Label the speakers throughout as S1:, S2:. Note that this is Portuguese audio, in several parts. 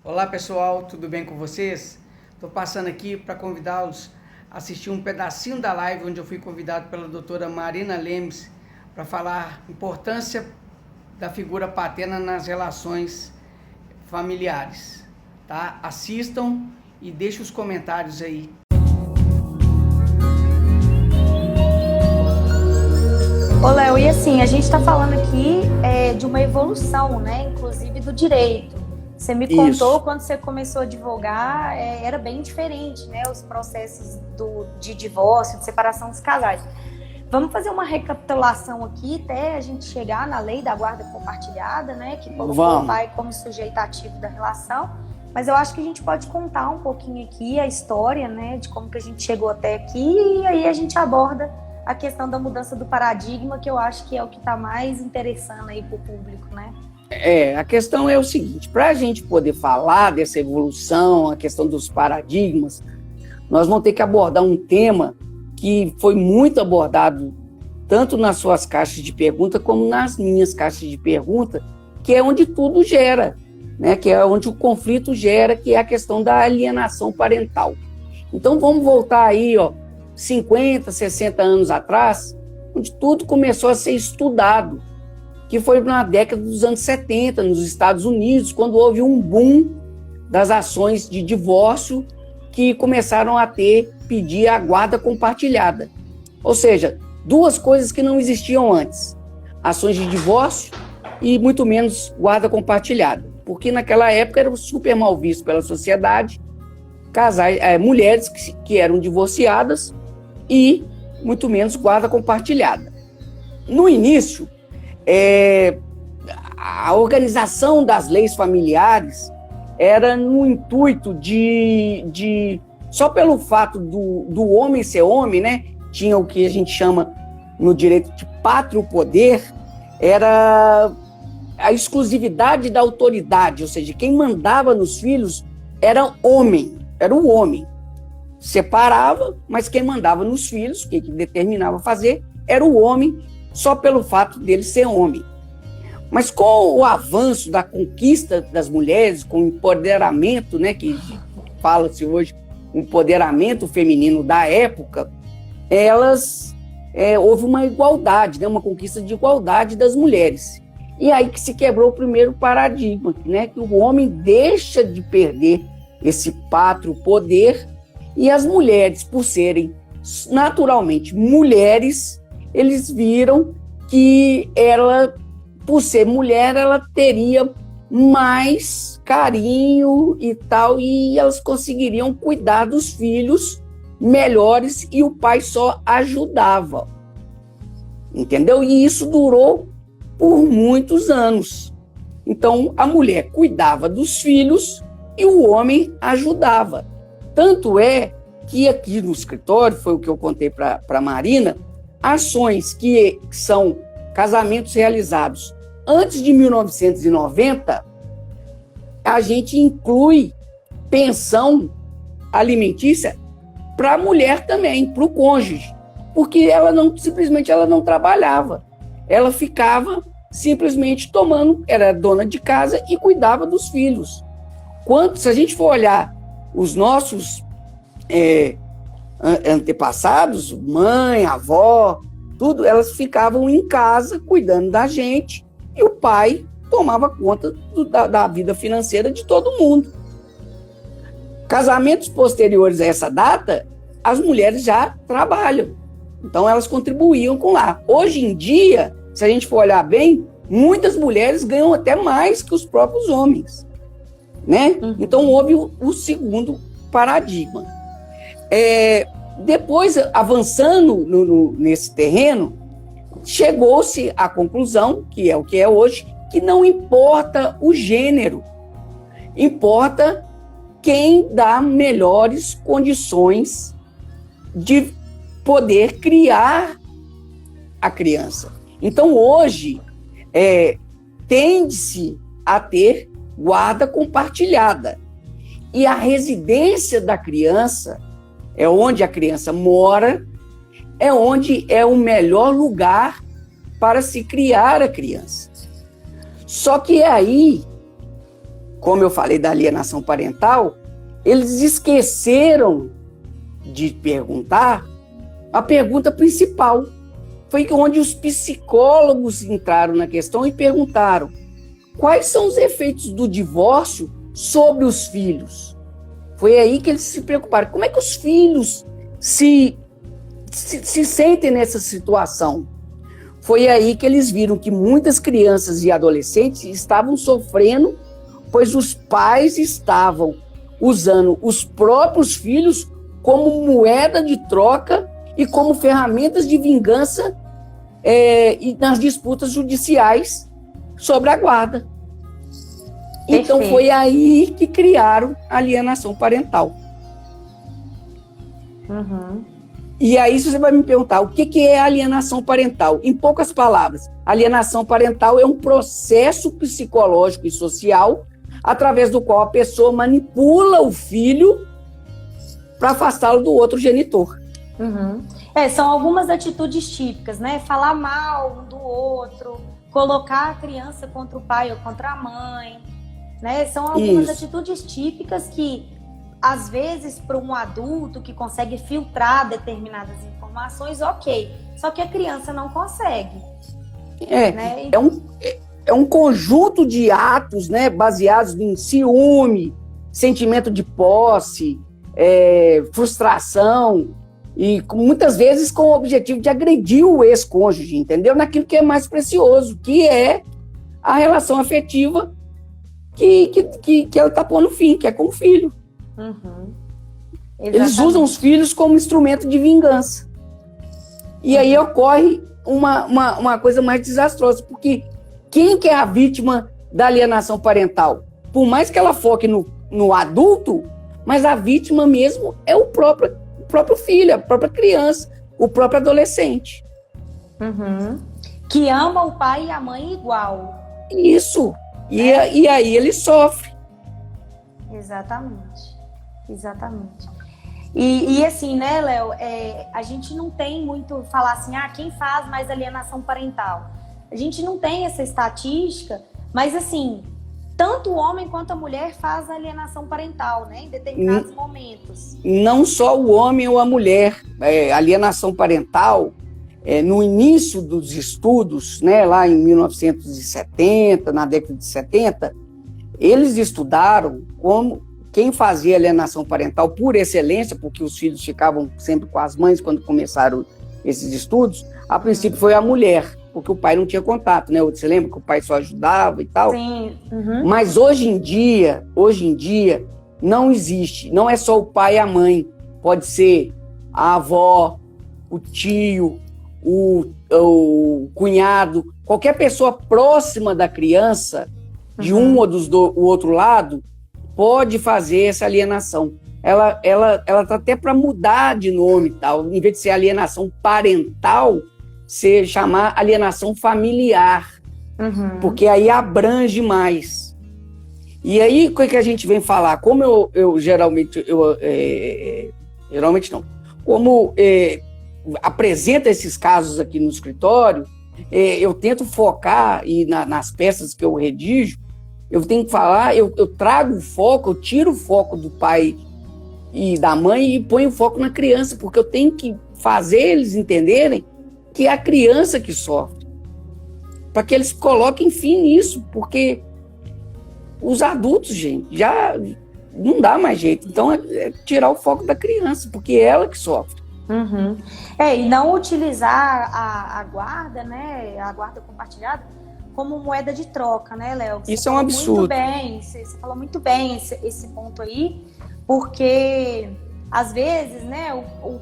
S1: Olá pessoal, tudo bem com vocês? Estou passando aqui para convidá-los a assistir um pedacinho da live onde eu fui convidado pela doutora Marina Lemes para falar a importância da figura paterna nas relações familiares. Tá? Assistam e deixem os comentários aí.
S2: Ô, Léo, e assim, a gente está falando aqui de uma evolução, né? Inclusive do direito. Você me contou quando você começou a advogar, era bem diferente, né? Os processos de divórcio, de separação dos casais. Vamos fazer uma recapitulação aqui até a gente chegar na lei da guarda compartilhada, né? Que colocou o pai como sujeito ativo da relação. Mas eu acho que a gente pode contar um pouquinho aqui a história, né? De como que a gente chegou até aqui e aí a gente aborda a questão da mudança do paradigma, que eu acho que é o que está mais interessando aí para o público, né?
S3: A questão é o seguinte, para a gente poder falar dessa evolução, a questão dos paradigmas, nós vamos ter que abordar um tema que foi muito abordado tanto nas suas caixas de pergunta como nas minhas caixas de pergunta, que é onde tudo gera, né? Que é onde o conflito gera, que é a questão da alienação parental. Então vamos voltar aí, 50, 60 anos atrás, onde tudo começou a ser estudado, que foi na década dos anos 70, nos Estados Unidos, quando houve um boom das ações de divórcio que começaram a pedir a guarda compartilhada. Ou seja, duas coisas que não existiam antes, ações de divórcio e muito menos guarda compartilhada, porque naquela época era super mal visto pela sociedade, mulheres que eram divorciadas e muito menos guarda compartilhada. No início, a organização das leis familiares era no intuito de só pelo fato do homem ser homem, né? Tinha o que a gente chama no direito de pátrio poder, era a exclusividade da autoridade, ou seja, quem mandava nos filhos era o homem. Separava, mas quem mandava nos filhos, o que determinava fazer, era o homem, só pelo fato dele ser homem. Mas com o avanço da conquista das mulheres, com o empoderamento, né, que fala-se hoje, o empoderamento feminino da época, houve uma igualdade, né, uma conquista de igualdade das mulheres. E aí que se quebrou o primeiro paradigma, né, que o homem deixa de perder esse pátrio poder e as mulheres, por serem naturalmente mulheres, eles viram que ela, por ser mulher, ela teria mais carinho e tal, e elas conseguiriam cuidar dos filhos melhores e o pai só ajudava. Entendeu? E isso durou por muitos anos. Então, a mulher cuidava dos filhos e o homem ajudava. Tanto é que aqui no escritório, foi o que eu contei para a Marina, ações que são casamentos realizados antes de 1990, a gente inclui pensão alimentícia para a mulher também, para o cônjuge, porque ela simplesmente não trabalhava, ela ficava simplesmente era dona de casa e cuidava dos filhos. Se a gente for olhar os nossos antepassados, mãe, avó, tudo, elas ficavam em casa cuidando da gente e o pai tomava conta da vida financeira de todo mundo. Casamentos posteriores a essa data, as mulheres já trabalham, então elas contribuíam com lá. Hoje em dia, se a gente for olhar bem, muitas mulheres ganham até mais que os próprios homens, né? Então houve o segundo paradigma. Depois, avançando nesse terreno, chegou-se à conclusão, que é o que é hoje, que não importa o gênero, importa quem dá melhores condições de poder criar a criança. Então, hoje, tende-se a ter guarda compartilhada. E a residência da criança é onde a criança mora, é onde é o melhor lugar para se criar a criança. Só que aí como eu falei da alienação parental, eles esqueceram de perguntar a pergunta principal. Foi onde os psicólogos entraram na questão e perguntaram: quais são os efeitos do divórcio sobre os filhos? Foi aí que eles se preocuparam. Como é que os filhos se sentem nessa situação? Foi aí que eles viram que muitas crianças e adolescentes estavam sofrendo, pois os pais estavam usando os próprios filhos como moeda de troca e como ferramentas de vingança e nas disputas judiciais sobre a guarda. Então foi aí que criaram a alienação parental.
S2: Uhum.
S3: E aí você vai me perguntar, o que é alienação parental? Em poucas palavras, alienação parental é um processo psicológico e social através do qual a pessoa manipula o filho para afastá-lo do outro genitor.
S2: Uhum. São algumas atitudes típicas, né? Falar mal um do outro, colocar a criança contra o pai ou contra a mãe, né? São algumas atitudes típicas que, às vezes, para um adulto que consegue filtrar determinadas informações, ok. Só que a criança não consegue. Né? É um conjunto de atos, né, baseados em ciúme, sentimento de posse, frustração, e muitas vezes com o objetivo de agredir o ex-cônjuge, entendeu? Naquilo que é mais precioso, que é a relação afetiva que ela está pondo fim, que é com o filho. Uhum.
S3: Eles usam os filhos como instrumento de vingança. E aí ocorre uma coisa mais desastrosa, porque quem que é a vítima da alienação parental? Por mais que ela foque no adulto, mas a vítima mesmo é o próprio filho, a própria criança, o próprio adolescente.
S2: Uhum. Que ama o pai e a mãe igual.
S3: Isso. E aí ele sofre.
S2: Exatamente. E assim, né, Léo, a gente não tem muito falar assim, quem faz mais alienação parental? A gente não tem essa estatística, mas assim, tanto o homem quanto a mulher faz alienação parental, né, em determinados momentos. Não
S3: só o homem ou a mulher. Alienação parental, no início dos estudos, né, lá em 1970, na década de 70, eles estudaram como quem fazia alienação parental por excelência, porque os filhos ficavam sempre com as mães quando começaram esses estudos, a princípio foi a mulher, porque o pai não tinha contato, né? Você lembra que o pai só ajudava e tal?
S2: Sim. Uhum.
S3: Mas hoje em dia, não existe, não é só o pai e a mãe, pode ser a avó, o tio, o cunhado, qualquer pessoa próxima da criança, de um ou do outro lado, pode fazer essa alienação. Ela tá até para mudar de nome, tal. Em vez de ser alienação parental, se chamar alienação familiar, porque aí abrange mais. E aí, o que a gente vem falar? Como eu geralmente não, como apresenta esses casos aqui no escritório, eu tento focar, e nas peças que eu redijo, eu tenho que falar, eu trago o foco, eu tiro o foco do pai e da mãe e ponho o foco na criança, porque eu tenho que fazer eles entenderem que é a criança que sofre, para que eles coloquem fim nisso, porque os adultos, gente, já não dá mais jeito. Então é tirar o foco da criança, porque é ela que sofre.
S2: Uhum. E não utilizar a guarda, né, a guarda compartilhada, como moeda de troca, né, Léo?
S3: Isso é um absurdo.
S2: Você falou muito bem esse ponto aí, porque às vezes, né, o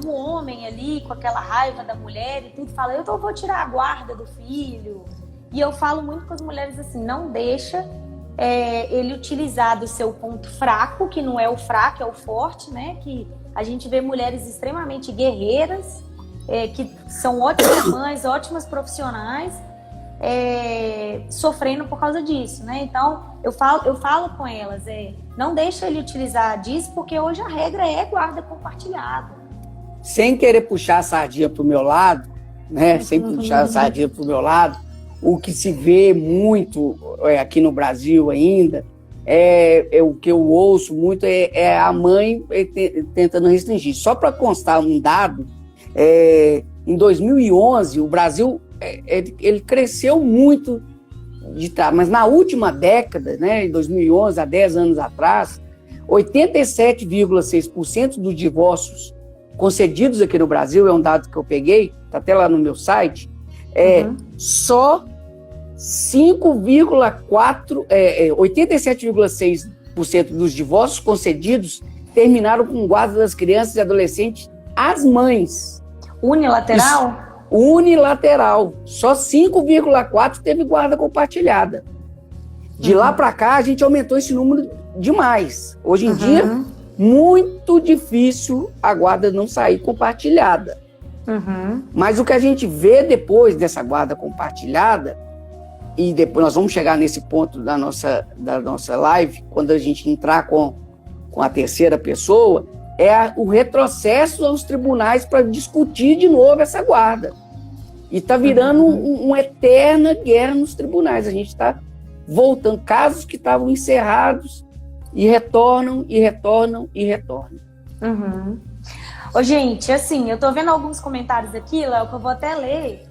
S2: homem ali com aquela raiva da mulher e tudo, fala, eu vou tirar a guarda do filho. E eu falo muito com as mulheres assim, não deixa ele utilizar do seu ponto fraco, que não é o fraco, é o forte, né? Que a gente vê mulheres extremamente guerreiras, que são ótimas mães, ótimas profissionais, sofrendo por causa disso, né? Então, eu falo com elas, não deixa ele utilizar disso, porque hoje a regra é guarda compartilhada.
S3: Sem querer puxar a sardinha pro meu lado, né? Sem puxar a sardinha pro meu lado, o que se vê muito aqui no Brasil ainda, o que eu ouço muito é a mãe tentando restringir. Só para constar um dado, em 2011, o Brasil ele cresceu muito, mas na última década, né, em 2011, há 10 anos atrás, 87,6% dos divórcios concedidos aqui no Brasil, é um dado que eu peguei, está até lá no meu site, só 87,6% dos divórcios concedidos terminaram com guarda das crianças e adolescentes às mães.
S2: Unilateral?
S3: Unilateral. Só 5,4% teve guarda compartilhada. De lá para cá, a gente aumentou esse número demais. Hoje em dia, muito difícil a guarda não sair compartilhada. Mas o que a gente vê depois dessa guarda compartilhada, e depois nós vamos chegar nesse ponto da nossa live, quando a gente entrar com a terceira pessoa, é o retrocesso aos tribunais para discutir de novo essa guarda. E está virando uma eterna guerra nos tribunais. A gente está voltando, casos que estavam encerrados e retornam, e retornam, e retornam.
S2: Ô, gente, assim, eu tô vendo alguns comentários aqui, Léo, que eu vou até ler.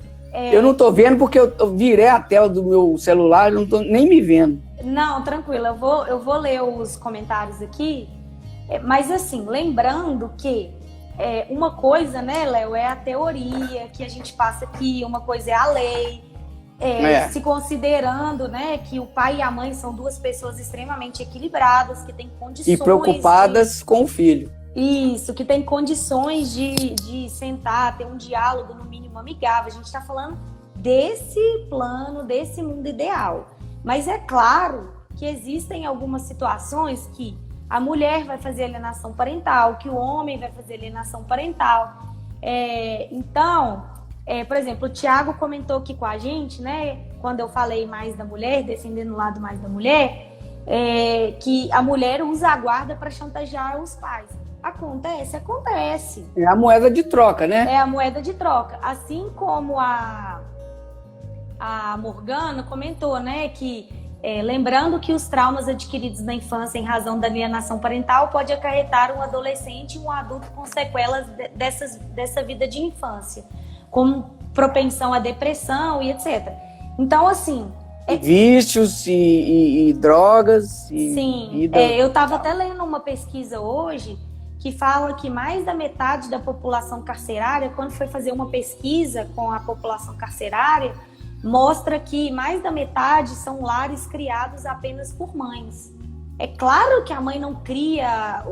S3: Eu não tô vendo porque eu virei a tela do meu celular, eu não tô nem me vendo.
S2: Não, tranquilo, eu vou ler os comentários aqui, mas assim, lembrando que uma coisa, né, Léo, é a teoria que a gente passa aqui, uma coisa é a lei, se considerando, né, que o pai e a mãe são duas pessoas extremamente equilibradas, que têm condições...
S3: E preocupadas com o filho.
S2: Isso, que tem condições de sentar, ter um diálogo, no mínimo, amigável. A gente está falando desse plano, desse mundo ideal. Mas é claro que existem algumas situações que a mulher vai fazer alienação parental, que o homem vai fazer alienação parental. Então, por exemplo, o Thiago comentou aqui com a gente, né, quando eu falei mais da mulher, defendendo o lado mais da mulher, que a mulher usa a guarda para chantagear os pais. Acontece.
S3: É a moeda de troca, né?
S2: É a moeda de troca. Assim como a Morgana comentou, né, que lembrando que os traumas adquiridos na infância em razão da alienação parental pode acarretar um adolescente e um adulto com sequelas dessa vida de infância, como propensão à depressão e etc. Então, assim...
S3: vícios e drogas.
S2: Sim, eu estava até lendo uma pesquisa hoje que fala que mais da metade da população carcerária, quando foi fazer uma pesquisa com a população carcerária, mostra que mais da metade são lares criados apenas por mães. É claro que a mãe não cria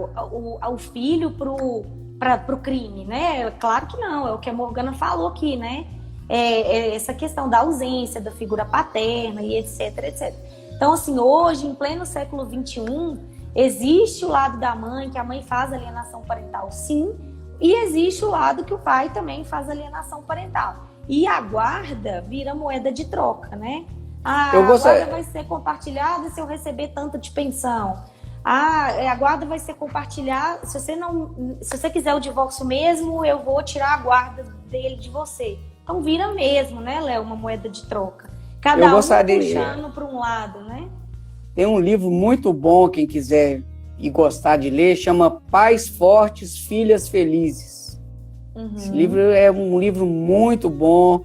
S2: o filho para o crime, né? Claro que não, é o que a Morgana falou aqui, né? Essa questão da ausência da figura paterna e etc, etc. Então, assim, hoje, em pleno século XXI, existe o lado da mãe, que a mãe faz alienação parental, sim, e existe o lado que o pai também faz alienação parental. E a guarda vira moeda de troca, né? A guarda vai ser compartilhada se eu receber tanto de pensão. A guarda vai ser compartilhada, se você quiser o divórcio mesmo, eu vou tirar a guarda dele de você. Então vira mesmo, né, Léo, uma moeda de troca. Cada um puxando para um lado, né?
S3: Tem um livro muito bom, quem quiser e gostar de ler, chama Pais Fortes, Filhas Felizes. Esse livro é um livro muito bom,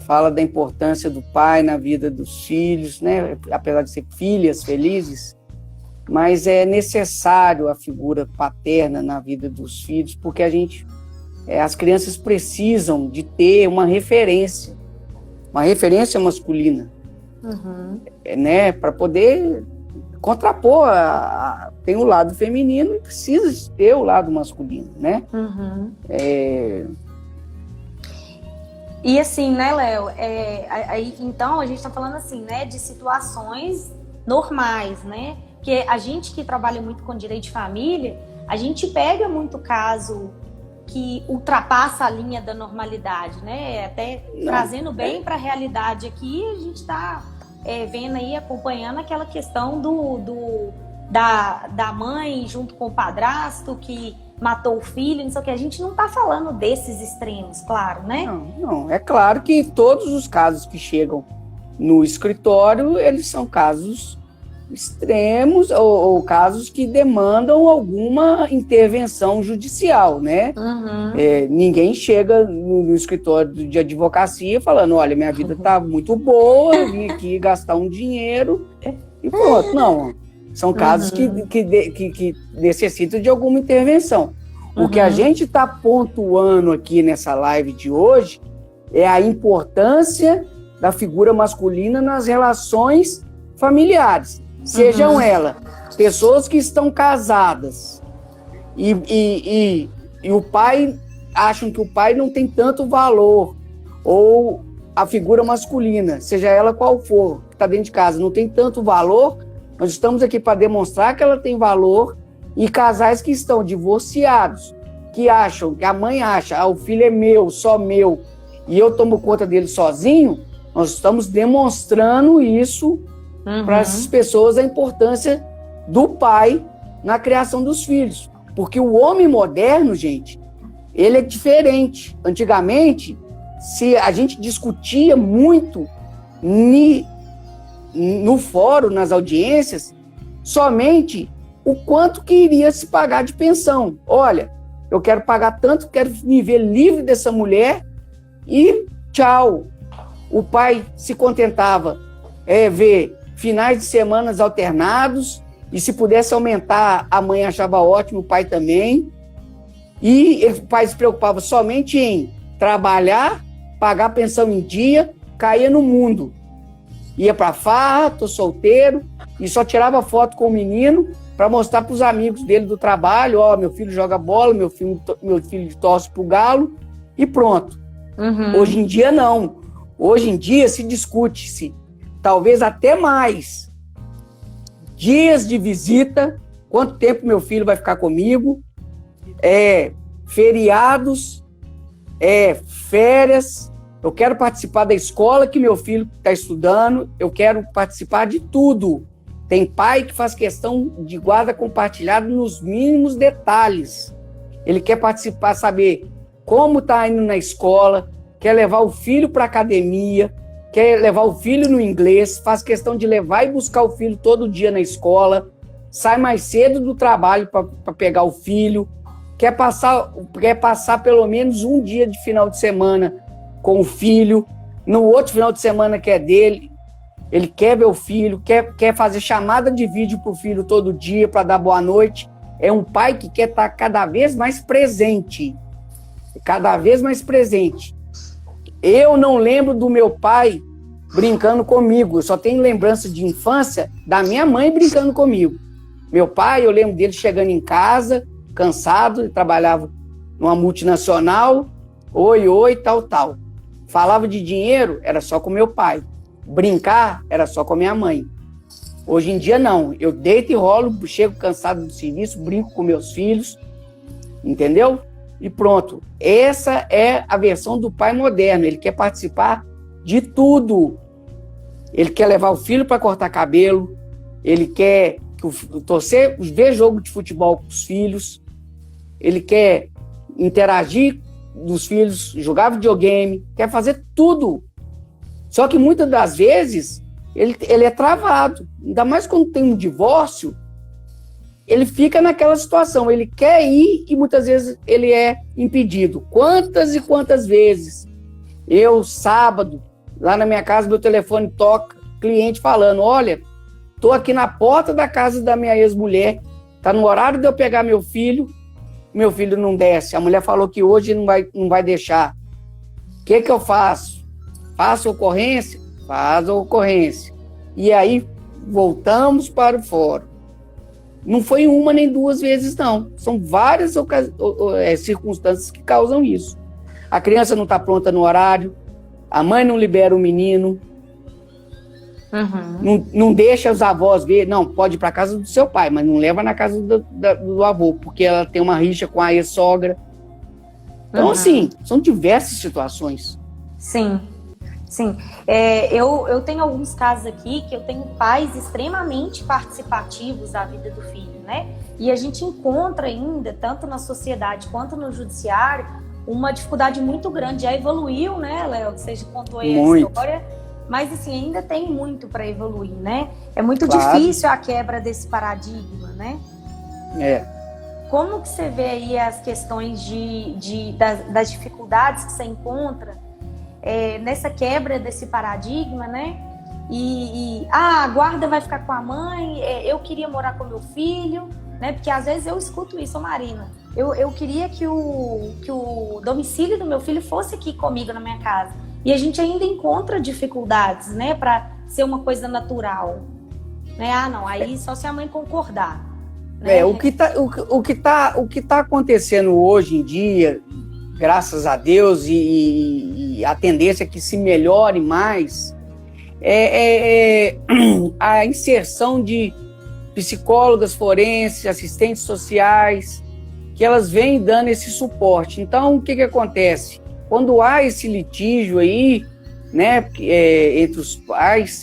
S3: fala da importância do pai na vida dos filhos, né? Apesar de ser filhas felizes, mas é necessário a figura paterna na vida dos filhos, porque as crianças precisam de ter uma referência masculina. Né, para poder contrapor, tem o lado feminino e precisa ter o lado masculino, né?
S2: E assim, né, Léo, então a gente está falando assim, né, de situações normais, né? Porque a gente que trabalha muito com direito de família, a gente pega muito caso que ultrapassa a linha da normalidade, né? Até trazendo bem para a realidade aqui, a gente está vendo aí, acompanhando aquela questão da mãe junto com o padrasto que matou o filho, não sei o que. A gente não está falando desses extremos, claro, né?
S3: Não. É claro que todos os casos que chegam no escritório, eles são casos extremos ou casos que demandam alguma intervenção judicial, né? Ninguém chega no escritório de advocacia falando, olha, minha vida está muito boa, eu vim aqui gastar um dinheiro e pronto. Não, são casos que necessitam de alguma intervenção. O que a gente está pontuando aqui nessa live de hoje é a importância da figura masculina nas relações familiares. Sejam elas pessoas que estão casadas e o pai, acham que o pai não tem tanto valor, ou a figura masculina, seja ela qual for, que está dentro de casa, não tem tanto valor, nós estamos aqui para demonstrar que ela tem valor, e casais que estão divorciados, que acham, que a mãe acha, o filho é meu, só meu, e eu tomo conta dele sozinho, nós estamos demonstrando isso para essas pessoas, a importância do pai na criação dos filhos. Porque o homem moderno, gente, ele é diferente. Antigamente, se a gente discutia muito no fórum, nas audiências, somente o quanto que iria se pagar de pensão. Olha, eu quero pagar tanto, quero me ver livre dessa mulher e tchau. O pai se contentava ver finais de semanas alternados, e se pudesse aumentar, a mãe achava ótimo, o pai também. E o pai se preocupava somente em trabalhar, pagar pensão em dia, caía no mundo. Ia pra farra, tô solteiro, e só tirava foto com o menino para mostrar para os amigos dele do trabalho, ó, meu filho joga bola, meu filho torce pro Galo, e pronto. Hoje em dia não. Hoje em dia se discute-se, talvez até mais, dias de visita, quanto tempo meu filho vai ficar comigo, feriados, férias, eu quero participar da escola que meu filho está estudando, eu quero participar de tudo. Tem pai que faz questão de guarda compartilhada nos mínimos detalhes. Ele quer participar, saber como está indo na escola, quer levar o filho para a academia, quer levar o filho no inglês, faz questão de levar e buscar o filho todo dia na escola, sai mais cedo do trabalho para pegar o filho, quer passar pelo menos um dia de final de semana com o filho, no outro final de semana que é dele, ele quer ver o filho, quer fazer chamada de vídeo para o filho todo dia para dar boa noite. É um pai que quer estar cada vez mais presente, cada vez mais presente. Eu não lembro do meu pai brincando comigo, eu só tenho lembrança de infância da minha mãe brincando comigo. Meu pai, eu lembro dele chegando em casa, cansado, ele trabalhava numa multinacional, oi, tal. Falava de dinheiro, era só com meu pai. Brincar, era só com minha mãe. Hoje em dia, não. Eu deito e rolo, chego cansado do serviço, brinco com meus filhos, entendeu? E pronto. Essa é a versão do pai moderno. Ele quer participar de tudo. Ele quer levar o filho para cortar cabelo, ele quer ver jogo de futebol com os filhos, ele quer interagir dos filhos, jogar videogame, quer fazer tudo. Só que muitas das vezes ele é travado. Ainda mais quando tem um divórcio, ele fica naquela situação. Ele quer ir e muitas vezes ele é impedido. Quantas e quantas vezes eu, sábado, lá na minha casa, meu telefone toca, cliente falando, olha, tô aqui na porta da casa da minha ex-mulher, tá no horário de eu pegar meu filho não desce, a mulher falou que hoje não vai deixar. O que eu faço? Faço ocorrência? Faz a ocorrência. E aí, voltamos para o fórum. Não foi uma nem duas vezes, não. São várias circunstâncias que causam isso. A criança não está pronta no horário, a mãe não libera o menino, não deixa os avós ver, não, pode ir para casa do seu pai, mas não leva na casa do avô, porque ela tem uma rixa com a ex-sogra. Então, assim, são diversas situações.
S2: Sim. Eu tenho alguns casos aqui que eu tenho pais extremamente participativos da vida do filho, né? E a gente encontra ainda, tanto na sociedade quanto no judiciário, uma dificuldade muito grande. Já evoluiu, né, Léo? Você já contou aí a história. mas assim, ainda tem muito para evoluir, né? É muito
S3: Claro.
S2: difícil a quebra desse paradigma, né? Como que você vê aí as questões das dificuldades que você encontra nessa quebra desse paradigma, né? A guarda vai ficar com a mãe, eu queria morar com meu filho, né? Porque às vezes eu escuto isso, Marina. Eu queria que o domicílio do meu filho fosse aqui comigo na minha casa. E a gente ainda encontra dificuldades, né? Para ser uma coisa natural. Né? Não, aí só se a mãe concordar. Né?
S3: O que tá acontecendo hoje em dia, graças a Deus, e a tendência é que se melhore mais, a inserção de psicólogas forenses, assistentes sociais, que elas vêm dando esse suporte. Então, o que acontece? Quando há esse litígio aí, né, entre os pais,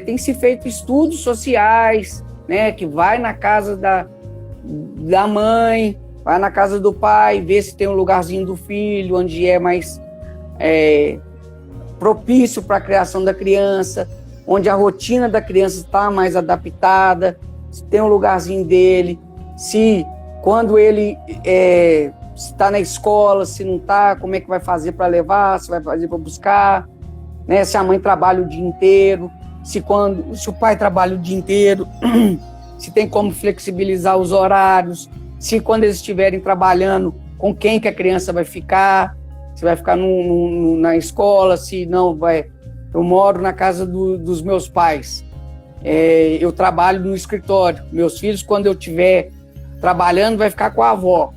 S3: tem se feito estudos sociais, né, que vai na casa da mãe, vai na casa do pai, vê se tem um lugarzinho do filho, onde é mais propício para a criação da criança, onde a rotina da criança está mais adaptada, se tem um lugarzinho dele, se quando ele está na escola, se não está, como é que vai fazer para levar, se vai fazer para buscar, né? Se a mãe trabalha o dia inteiro, se o pai trabalha o dia inteiro, se tem como flexibilizar os horários, se quando eles estiverem trabalhando, com quem que a criança vai ficar, se vai ficar na escola, se não vai. Eu moro na casa dos meus pais, eu trabalho no escritório, meus filhos, quando eu estiver trabalhando, vai ficar com a avó.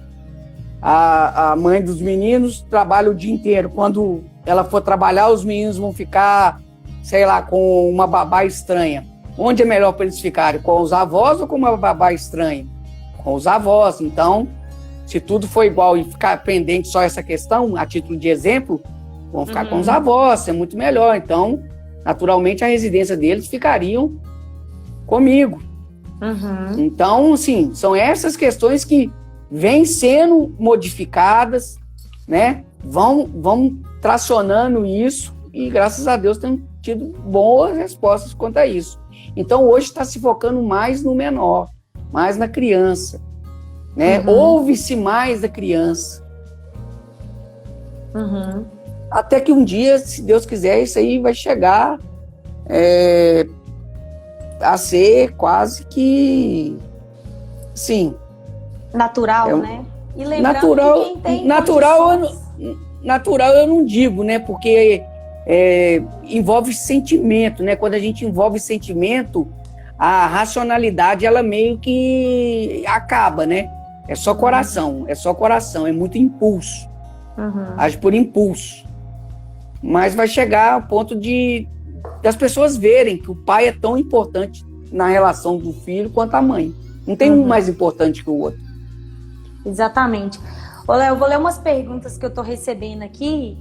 S3: A mãe dos meninos trabalha o dia inteiro. Quando ela for trabalhar, os meninos vão ficar, sei lá, com uma babá estranha. Onde é melhor para eles ficarem? Com os avós ou com uma babá estranha? Com os avós. Então, se tudo for igual e ficar pendente só essa questão, a título de exemplo, vão ficar com os avós, é muito melhor. Então, naturalmente, a residência deles ficariam comigo. Então, assim, são essas questões que vêm sendo modificadas, né? Vão tracionando isso e, graças a Deus, temos tido boas respostas quanto a isso. Então, hoje está se focando mais no menor, mais na criança, né? Ouve-se mais da criança. Até que um dia, se Deus quiser, isso aí vai chegar a ser quase que, sim,
S2: natural, né? E
S3: natural,
S2: que quem tem
S3: natural eu não digo, né? Porque envolve sentimento, né? Quando a gente envolve sentimento, a racionalidade ela meio que acaba, né? É só coração, é muito impulso, age por impulso. Mas vai chegar ao ponto das pessoas verem que o pai é tão importante na relação do filho quanto a mãe. Não tem um mais importante que o outro.
S2: Exatamente. Ô, Léo, eu vou ler umas perguntas que eu estou recebendo aqui.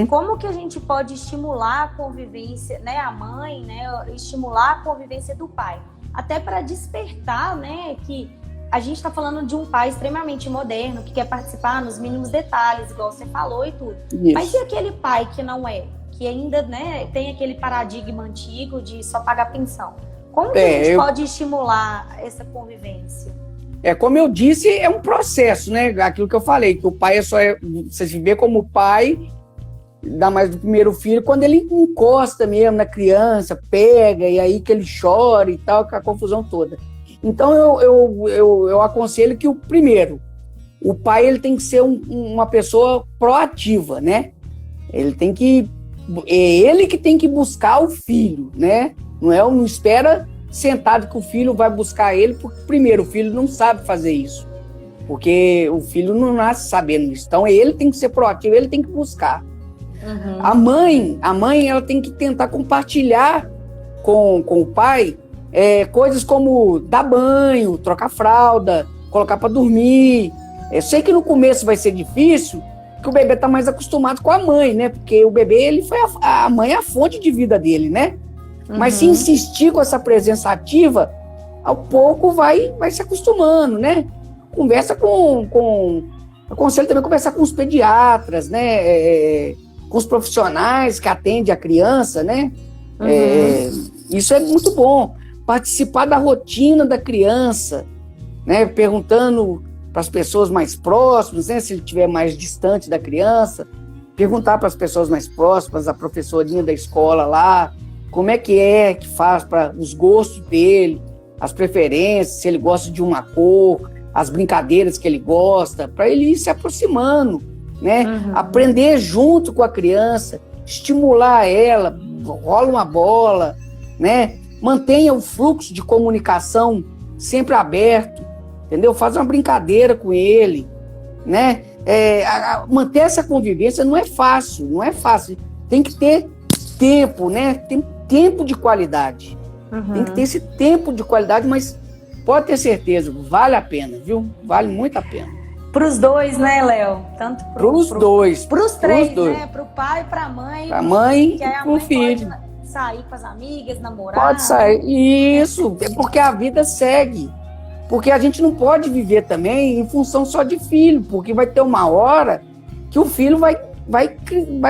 S2: Como que a gente pode estimular a convivência, né, a mãe, né, estimular a convivência do pai? Até para despertar, né, que a gente está falando de um pai extremamente moderno, que quer participar nos mínimos detalhes, igual você falou e tudo.
S3: Isso.
S2: Mas e aquele pai que não é? Que ainda, né, tem aquele paradigma antigo de só pagar pensão? Como que a gente pode estimular essa convivência?
S3: Como eu disse, é um processo, né? Aquilo que eu falei, que o pai você se vê como pai, ainda mais do primeiro filho, quando ele encosta mesmo na criança, pega, e aí que ele chora e tal, com a confusão toda. Então, eu aconselho que o pai ele tem que ser uma pessoa proativa, né? Ele que tem que buscar o filho, né? Não espera sentado que o filho vai buscar ele, porque primeiro o filho não sabe fazer isso, porque o filho não nasce sabendo isso. Então ele tem que ser proativo, ele tem que buscar. A mãe ela tem que tentar compartilhar com o pai coisas como dar banho, trocar fralda, colocar para dormir. Eu sei que no começo vai ser difícil, porque o bebê está mais acostumado com a mãe, né? Porque o bebê, a mãe é a fonte de vida dele, né? Mas se insistir com essa presença ativa, ao pouco vai se acostumando, né? Conversa aconselho também conversar com os pediatras, né? com os profissionais que atendem a criança, né? Isso é muito bom. Participar da rotina da criança, né? Perguntando para as pessoas mais próximas, né? Se ele estiver mais distante da criança, perguntar para as pessoas mais próximas, a professorinha da escola lá, como é que faz para os gostos dele, as preferências, se ele gosta de uma cor, as brincadeiras que ele gosta, para ele ir se aproximando, né? Aprender junto com a criança, estimular ela, rola uma bola, né? Mantenha o fluxo de comunicação sempre aberto, entendeu? Faz uma brincadeira com ele, né? Manter essa convivência não é fácil, Tem que ter tempo, né? Tem tempo de qualidade. Tem que ter esse tempo de qualidade, mas pode ter certeza, vale a pena, viu? Vale muito a pena.
S2: Para os dois, né, Léo? Tanto para os
S3: dois.
S2: Para os três, né? Para o pai e para a mãe.
S3: Para a mãe
S2: e
S3: para o filho.
S2: Pode sair com as amigas, namorar.
S3: Pode sair. Isso, é porque a vida segue. Porque a gente não pode viver também em função só de filho, porque vai ter uma hora que o filho vai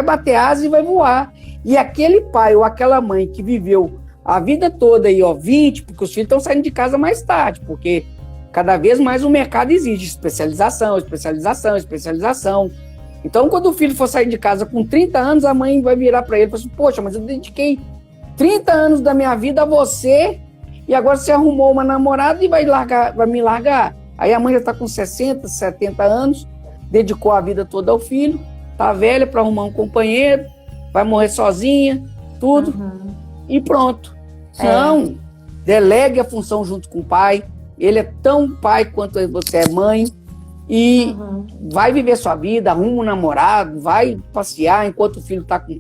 S3: bater asa e vai voar. E aquele pai ou aquela mãe que viveu a vida toda aí, 20, porque os filhos estão saindo de casa mais tarde, porque cada vez mais o mercado exige especialização. Então, quando o filho for sair de casa com 30 anos, a mãe vai virar para ele e falar assim, poxa, mas eu dediquei 30 anos da minha vida a você e agora você arrumou uma namorada e vai me largar. Aí a mãe já está com 60, 70 anos, dedicou a vida toda ao filho, tá velha para arrumar um companheiro, vai morrer sozinha, tudo, e pronto. Não, delegue a função junto com o pai, ele é tão pai quanto você é mãe, e vai viver sua vida, arruma um namorado, vai passear enquanto o filho está com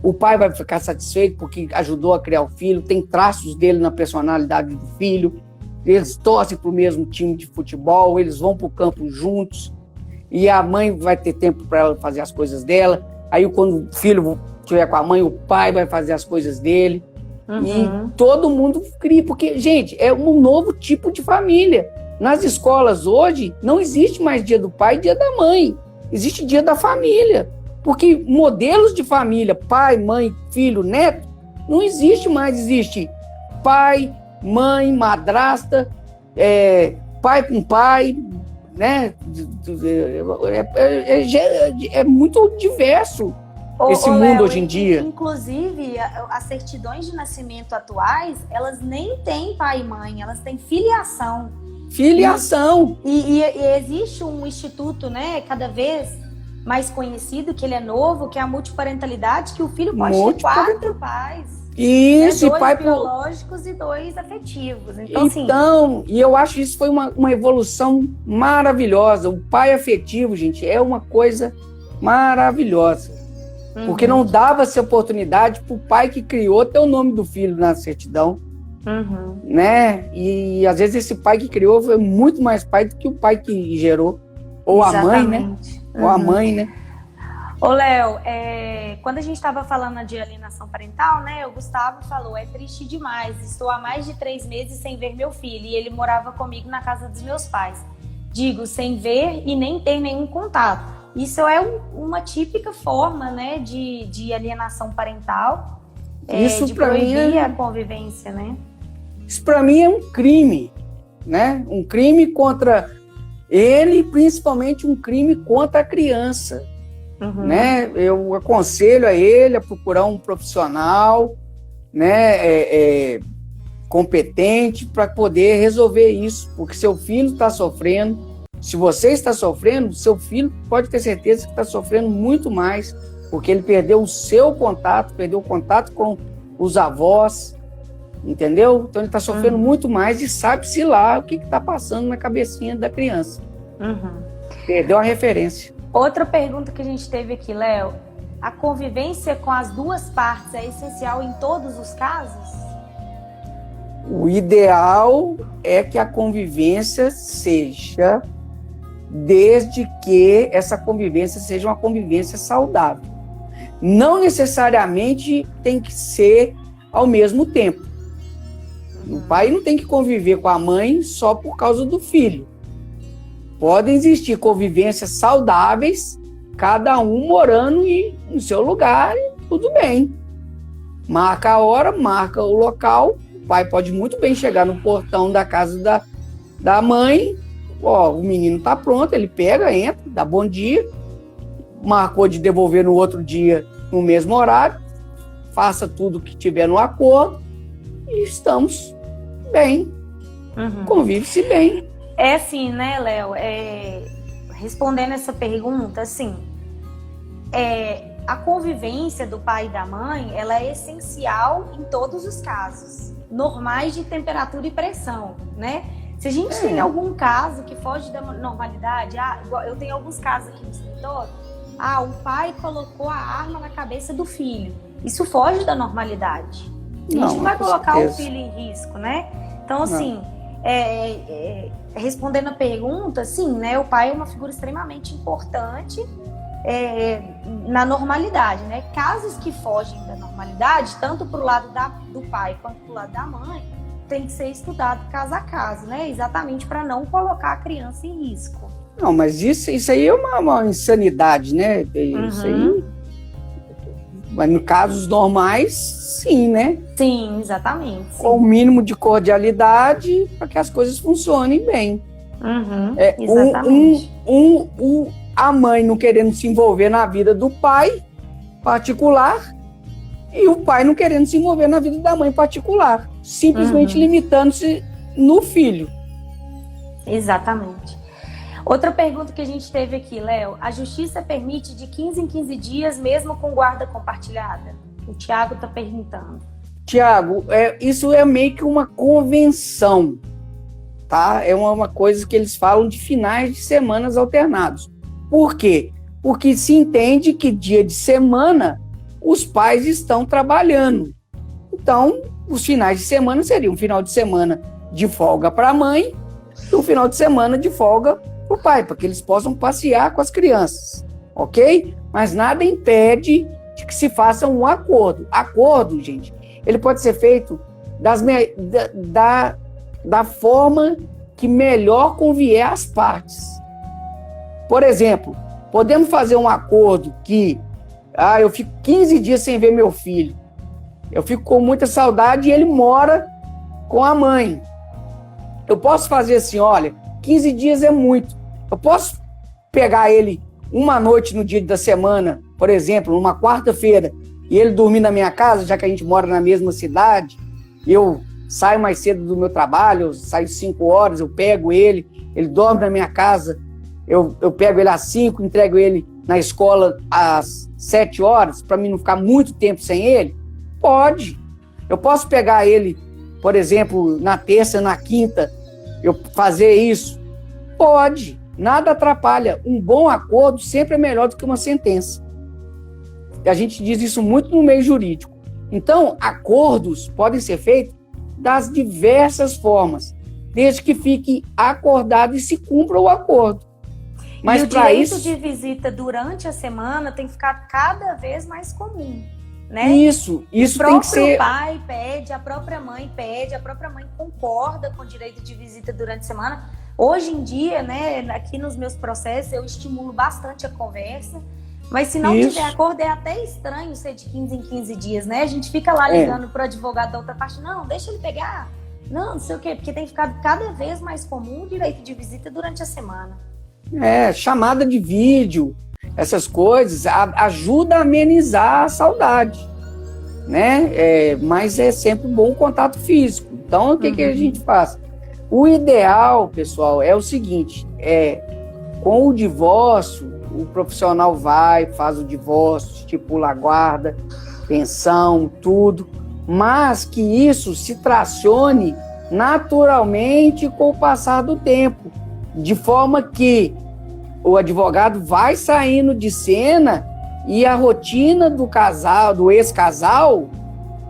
S3: o pai vai ficar satisfeito porque ajudou a criar o filho, tem traços dele na personalidade do filho, eles torcem para o mesmo time de futebol, eles vão para o campo juntos, e a mãe vai ter tempo para ela fazer as coisas dela, aí quando o filho estiver com a mãe, o pai vai fazer as coisas dele, e todo mundo cria, porque, gente, é um novo tipo de família. Nas escolas hoje, não existe mais dia do pai e dia da mãe. Existe dia da família. Porque modelos de família, pai, mãe, filho, neto, não existe mais. Existe pai, mãe, madrasta, pai com pai, né? É muito diverso esse mundo
S2: Léo,
S3: hoje em dia.
S2: Inclusive, as certidões de nascimento atuais, elas nem têm pai e mãe, elas têm filiação. E existe um instituto, né, cada vez mais conhecido, que ele é novo, que é a multiparentalidade, que o filho pode ter 4 pais.
S3: Isso,
S2: né, 2
S3: pai
S2: biológicos e 2 afetivos. Então, assim,
S3: e eu acho que isso foi uma evolução maravilhosa. O pai afetivo, gente, é uma coisa maravilhosa. Porque não dava-se oportunidade para o pai que criou ter o nome do filho na certidão. Né? E às vezes esse pai que criou foi muito mais pai do que o pai que gerou. Ou a mãe, né? Ou a mãe, né?
S2: Ô, Léo, quando a gente estava falando de alienação parental, né? O Gustavo falou, é triste demais. Estou há mais de 3 meses sem ver meu filho. E ele morava comigo na casa dos meus pais. Digo, sem ver e nem ter nenhum contato. Isso é uma típica forma, né? De alienação parental.
S3: Isso
S2: de
S3: para mim
S2: proibir a convivência, né?
S3: Isso para mim é um crime, né? Um crime contra ele, principalmente um crime contra a criança, né? Eu aconselho a ele a procurar um profissional, né? Competente para poder resolver isso, porque seu filho está sofrendo. Se você está sofrendo, seu filho pode ter certeza que está sofrendo muito mais, porque ele perdeu o seu contato, perdeu o contato com os avós, entendeu? Então ele está sofrendo muito mais e sabe-se lá o que está passando na cabecinha da criança. Perdeu a referência.
S2: Outra pergunta que a gente teve aqui, Léo, a convivência com as 2 partes é essencial em todos os casos?
S3: O ideal é que a convivência seja, desde que essa convivência seja uma convivência saudável. Não necessariamente tem que ser ao mesmo tempo. O pai não tem que conviver com a mãe só por causa do filho. Podem existir convivências saudáveis cada um morando no seu lugar e tudo bem. Marca a hora, marca o local, o pai pode muito bem chegar no portão da casa da mãe, ó, o menino tá pronto, ele pega, entra, dá bom dia, marcou de devolver no outro dia, no mesmo horário, faça tudo que tiver no acordo e estamos bem, convive-se bem.
S2: É assim, né, Léo, respondendo essa pergunta, assim, a convivência do pai e da mãe, ela é essencial em todos os casos, normais de temperatura e pressão, né? Se a gente tem algum caso que foge da normalidade, eu tenho alguns casos aqui no escritório, o pai colocou a arma na cabeça do filho. Isso foge da normalidade. A gente não vai colocar o filho em risco, né? Então, assim, respondendo a pergunta, sim, né? O pai é uma figura extremamente importante na normalidade, né? Casos que fogem da normalidade, tanto para o lado do pai quanto para o lado da mãe, tem que ser estudado caso a caso, né? Exatamente para não colocar a criança em risco.
S3: Não, mas isso aí é uma insanidade, né? Isso aí. Mas em casos normais, sim, né?
S2: Sim, exatamente. Sim.
S3: Com o mínimo de cordialidade para que as coisas funcionem bem.
S2: Exatamente.
S3: A mãe não querendo se envolver na vida do pai particular e o pai não querendo se envolver na vida da mãe particular, simplesmente limitando-se no filho.
S2: Exatamente. Outra pergunta que a gente teve aqui, Léo, a justiça permite de 15 em 15 dias mesmo com guarda compartilhada? O Tiago está perguntando.
S3: Tiago, isso é meio que uma convenção, tá? É uma coisa que eles falam de finais de semanas alternados. Por quê? Porque se entende que dia de semana os pais estão trabalhando. Então, os finais de semana seriam um final de semana de folga para a mãe e um final de semana de folga para o pai, para que eles possam passear com as crianças, ok? Mas nada impede de que se faça um acordo. Acordo, gente, ele pode ser feito da forma que melhor convier às partes. Por exemplo, podemos fazer um acordo que eu fico 15 dias sem ver meu filho. Eu fico com muita saudade e ele mora com a mãe. Eu posso fazer assim, olha, 15 dias é muito. Eu posso pegar ele uma noite no dia da semana, por exemplo, numa quarta-feira, e ele dormir na minha casa, já que a gente mora na mesma cidade. Eu saio mais cedo do meu trabalho, eu saio 5 horas, eu pego ele dorme na minha casa, eu pego ele às 5, entrego ele na escola às 7 horas, para mim não ficar muito tempo sem ele? Pode. Eu posso pegar ele, por exemplo, na terça, na quinta, eu fazer isso? Pode. Nada atrapalha. Um bom acordo sempre é melhor do que uma sentença. A gente diz isso muito no meio jurídico. Então, acordos podem ser feitos das diversas formas, desde que fique acordado e se cumpra o acordo. Mas
S2: e o direito de visita durante a semana tem que ficar cada vez mais comum, né?
S3: Isso tem que ser...
S2: O pai pede, a própria mãe concorda com o direito de visita durante a semana. Hoje em dia, né, aqui nos meus processos, eu estimulo bastante a conversa, mas se não tiver acordo, é até estranho ser de 15 em 15 dias, né? A gente fica lá ligando para o advogado da outra parte, não, deixa ele pegar, não sei o quê, porque tem ficado cada vez mais comum o direito de visita durante a semana.
S3: Chamada de vídeo, essas coisas, ajuda a amenizar a saudade, né? Mas é sempre bom o contato físico. Então, o que a gente faz? O ideal, pessoal, é o seguinte, com o divórcio, o profissional faz o divórcio, estipula a guarda, pensão, tudo, mas que isso se tracione naturalmente com o passar do tempo, de forma que o advogado vai saindo de cena e a rotina do casal, do ex-casal,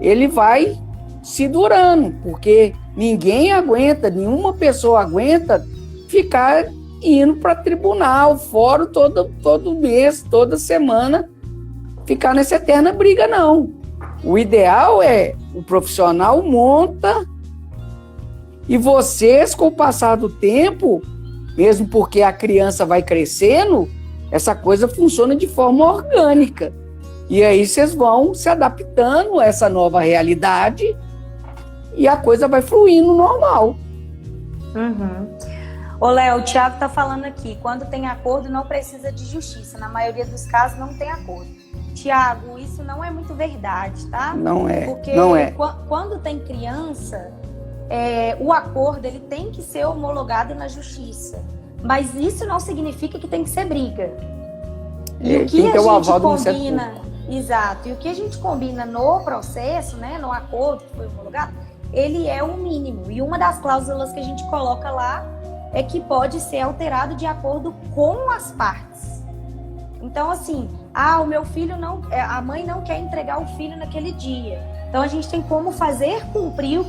S3: ele vai se durando, porque nenhuma pessoa aguenta ficar indo para tribunal, fórum todo mês, toda semana, ficar nessa eterna briga, não. O ideal é o profissional monta e vocês, com o passar do tempo, mesmo porque a criança vai crescendo, essa coisa funciona de forma orgânica. E aí vocês vão se adaptando a essa nova realidade e a coisa vai fluindo normal.
S2: Ô, Léo, o Thiago tá falando aqui, quando tem acordo não precisa de justiça, na maioria dos casos não tem acordo. Thiago, isso não é muito verdade, tá?
S3: Não é,
S2: porque
S3: não é.
S2: Quando tem criança, o acordo ele tem que ser homologado na justiça, mas isso não significa que tem que ser briga. E o que a gente combina, exato, e o que a gente combina no processo, né, no acordo que foi homologado, ele é o mínimo, e uma das cláusulas que a gente coloca lá é que pode ser alterado de acordo com as partes. Então, assim, o meu filho não, a mãe não quer entregar o filho naquele dia. Então, a gente tem como fazer cumprir o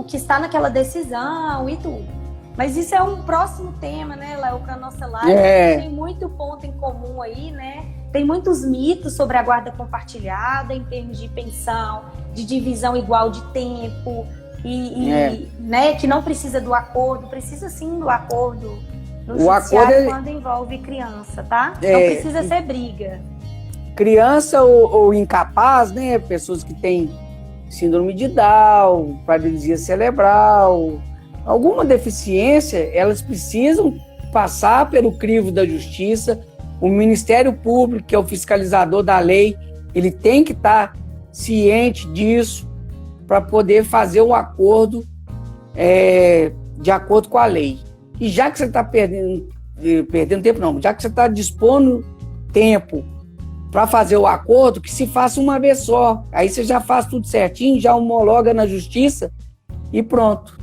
S2: que está naquela decisão e tudo. Mas isso é um próximo tema, né, Léo, para nossa live. Tem muito ponto em comum aí, né? Tem muitos mitos sobre a guarda compartilhada em termos de pensão, de divisão igual de tempo, né, que não precisa do acordo, precisa sim do acordo no judiciário quando envolve criança, tá? Não precisa ser briga.
S3: Criança ou incapaz, né, pessoas que têm síndrome de Down, paralisia cerebral, alguma deficiência, elas precisam passar pelo crivo da justiça. O Ministério Público, que é o fiscalizador da lei, ele tem que estar ciente disso, para poder fazer um acordo de acordo com a lei. E já que você está perdendo tempo, não, já que você está dispondo tempo para fazer o acordo, que se faça uma vez só. Aí você já faz tudo certinho, já homologa na justiça e pronto.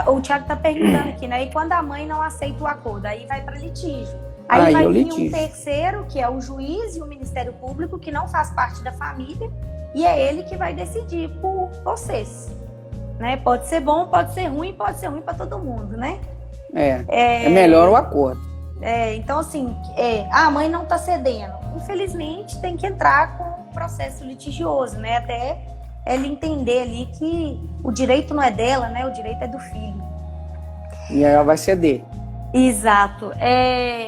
S2: O Thiago está perguntando aqui, né? E quando a mãe não aceita o acordo, aí vai para litígio. Aí vai vir um terceiro, que é o juiz e o Ministério Público, que não faz parte da família, e é ele que vai decidir por vocês, né? Pode ser bom, pode ser ruim para todo mundo, né?
S3: É melhor o acordo.
S2: Então, assim, a mãe não está cedendo. Infelizmente, tem que entrar com um processo litigioso, né? Até ela entender ali que o direito não é dela, né? O direito é do filho.
S3: E ela vai ceder.
S2: Exato.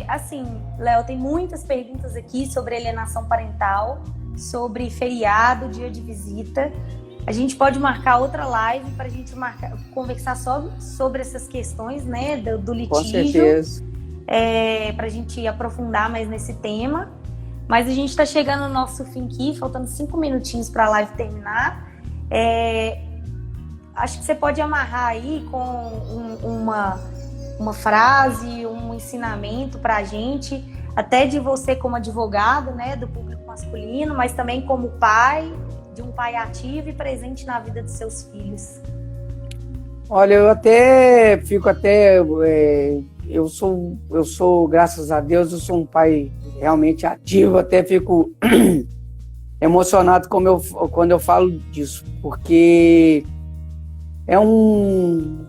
S2: Assim, Léo, tem muitas perguntas aqui sobre alienação parental, sobre feriado, dia de visita. A gente pode marcar outra live para a gente conversar só sobre essas questões, né, do litígio.
S3: Com certeza.
S2: Para a gente aprofundar mais nesse tema. Mas a gente está chegando no nosso fim aqui, faltando 5 minutinhos para a live terminar. Acho que você pode amarrar aí com uma frase, um ensinamento para a gente, até de você como advogado, né, do público masculino, mas também como pai, de um pai ativo e presente na vida dos seus filhos.
S3: Olha, eu sou, graças a Deus, eu sou um pai realmente ativo, até fico emocionado quando eu falo disso, porque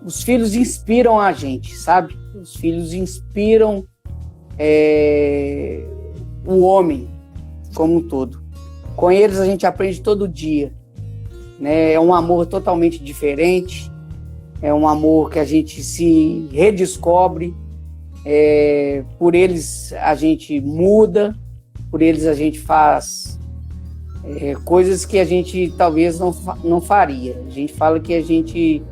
S3: os filhos inspiram a gente, sabe? Os filhos inspiram o homem como um todo. Com eles a gente aprende todo dia, né? É um amor totalmente diferente, é um amor que a gente se redescobre, por eles a gente muda, por eles a gente faz coisas que a gente talvez não faria. A gente fala que a gente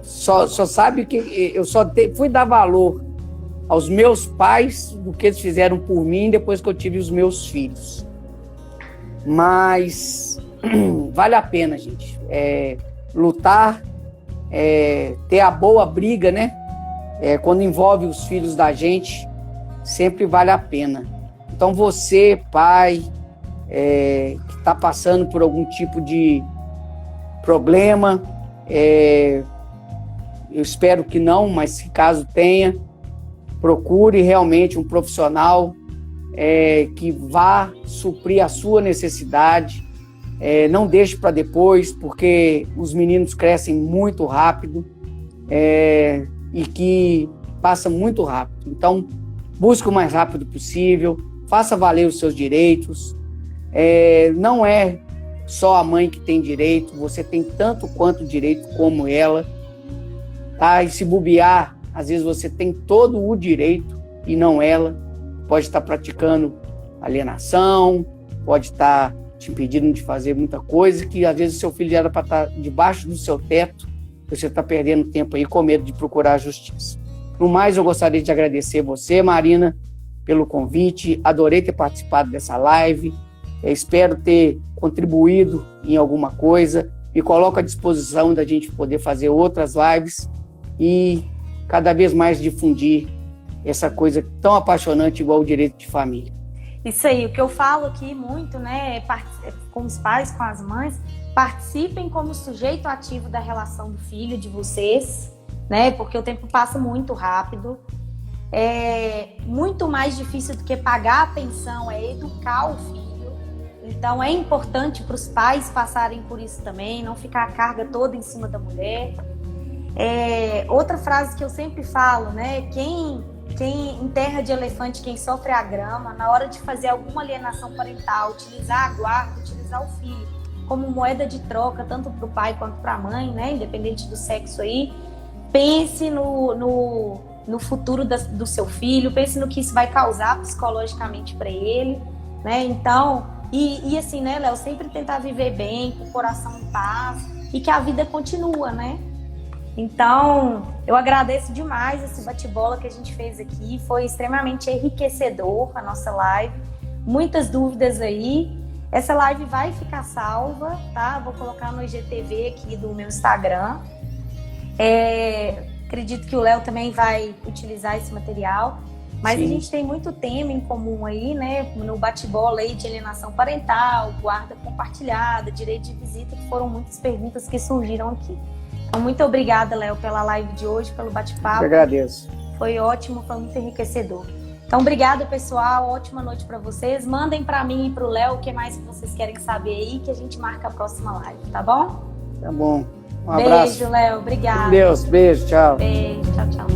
S3: só sabe que eu só fui dar valor aos meus pais do que eles fizeram por mim depois que eu tive os meus filhos. Mas vale a pena, gente, lutar, ter a boa briga, né? Quando envolve os filhos da gente, sempre vale a pena. Então você, pai, que está passando por algum tipo de problema, eu espero que não, mas se caso tenha, procure realmente um profissional que vá suprir a sua necessidade. Não deixe para depois, porque os meninos crescem muito rápido e que passa muito rápido. Então, busque o mais rápido possível, faça valer os seus direitos. Não é só a mãe que tem direito, você tem tanto quanto direito como ela, tá? E se bobear, às vezes você tem todo o direito, e não ela. Pode estar praticando alienação, pode estar te impedindo de fazer muita coisa, que às vezes o seu filho já era para estar debaixo do seu teto, você está perdendo tempo aí com medo de procurar a justiça. No mais, eu gostaria de agradecer você, Marina, pelo convite. Adorei ter participado dessa live. Espero ter contribuído em alguma coisa. Me coloco à disposição da gente poder fazer outras lives e cada vez mais difundir essa coisa tão apaixonante igual o direito de família.
S2: Isso aí, o que eu falo aqui muito, né, com os pais, com as mães, participem como sujeito ativo da relação do filho de vocês, né, porque o tempo passa muito rápido. É muito mais difícil do que pagar a pensão, é educar o filho. Então é importante para os pais passarem por isso também, não ficar a carga toda em cima da mulher. Outra frase que eu sempre falo, né, quem em terra de elefante, quem sofre a grama, na hora de fazer alguma alienação parental, utilizar a guarda, utilizar o filho como moeda de troca, tanto para o pai quanto para a mãe, né, independente do sexo aí, pense no futuro do seu filho, pense no que isso vai causar psicologicamente para ele, né, então, e assim, né, Léo, sempre tentar viver bem, com o coração em paz, e que a vida continua, né. Então, eu agradeço demais esse bate-bola que a gente fez aqui. Foi extremamente enriquecedor a nossa live. Muitas dúvidas aí. Essa live vai ficar salva, tá? Vou colocar no IGTV aqui do meu Instagram. Acredito que o Léo também vai utilizar esse material. Mas Sim. A gente tem muito tema em comum aí, né? No bate-bola aí de alienação parental, guarda compartilhada, direito de visita, que foram muitas perguntas que surgiram aqui. Então, muito obrigada, Léo, pela live de hoje, pelo bate-papo.
S3: Eu agradeço.
S2: Foi ótimo, foi muito enriquecedor. Então, obrigada, pessoal. Ótima noite para vocês. Mandem para mim e para o Léo o que mais que vocês querem saber aí, que a gente marca a próxima live, tá bom?
S3: Tá bom. Um abraço.
S2: Beijo, Léo. Obrigada.
S3: Deus, beijo, tchau.
S2: Beijo, tchau, tchau.